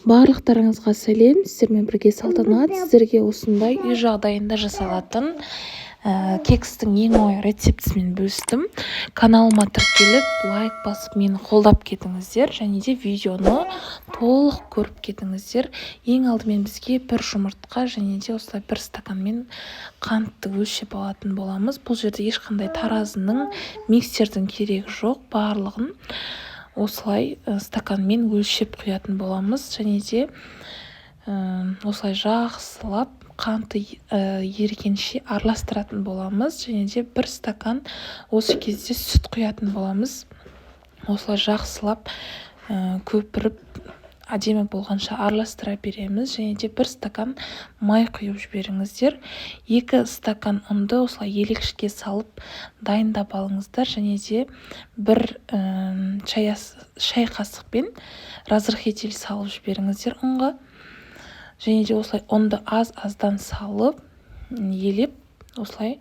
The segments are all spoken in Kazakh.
Барлықтарыңызға сәлем, сіздермен бірге салтанат. Сіздерге осындай үй жағдайында жасалатын кекстің ең оңай рецептісімен бөлістім. Каналыма тіркеліп, лайк басып, мені қолдап кетіңіздер, және де видеоны толық көріп кетіңіздер. Ең алдымен бізге бір жұмыртқа және де осылай бір стаканмен қантты өлшеп алатын боламыз. Бұл жерде ешқандай таразының, миксердің керегі жоқ, барлығын осылай стаканмен өлшеп құятын боламыз, және де осылай жақсылап қанты ерігенше араластыратын боламыз, және де бір стакан осы кезде сүт құятын боламыз. Осылай жақсылап көпіріп әдемі болғанша араластыра береміз, және де бір стакан май құйып жіберіңіздер. 2 стакан ұнды осылай елекшіге салып дайындап алыңыздар, және де бір шай қасықпен разрыхитель салып жіберіңіздер ұнға. Және де осылай ұнды аз-аздан салып, елеп, осылай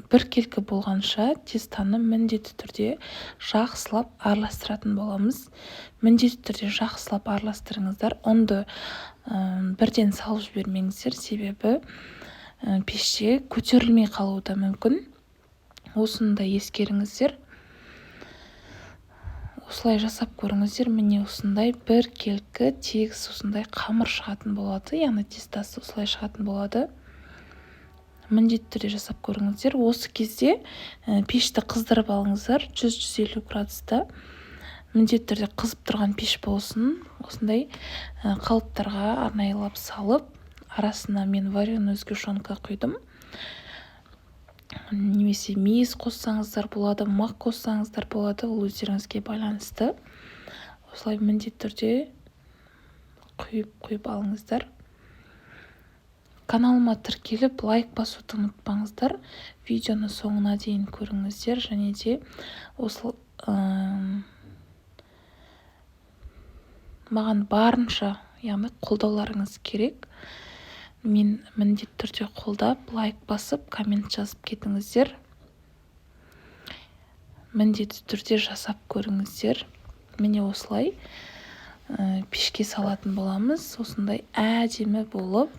бір келкі болғанша тестаны міндетті түрде жақсылап араластыратын боламыз. Міндетті түрде жақсылап араластырыңыздар. Ұнды бірден салып жібермеңіздер, себебі пеште көтерілмей қалуы да мүмкін. Осыны да ескеріңіздер. Осылай жасап көріңіздер. Міне осындай бір келкі тегіс осындай қамыр шығатын болады, яғни тестасы осылай шығатын болады. Міндетті түрде жасап көріңіздер. Осы кезде пешті қыздырып алыңыздар, 100-150 градуста. Міндетті түрде қызып тұрған пеш болсын. Осындай қалыптарға арнайылап салып, арасына мен вареный сгущенка құйдым. Немесе мейіз қоссаңыздар болады, мақ қоссаңыздар болады, ол өздеріңізге байланысты. Осылай міндетті түрде құйып алыңыздар. Каналыма тіркеліп, лайк басуды ұмытпаңыздар. Видеоны соңына дейін көріңіздер, және де маған барынша, яғни қолдауларыңыз керек. Мен міндетті түрде қолдап, лайк басып, коммент жазып кетіңіздер. Міндетті түрде жасап көріңіздер. Міне осылай пешке салатын боламыз. Осындай әдемі болып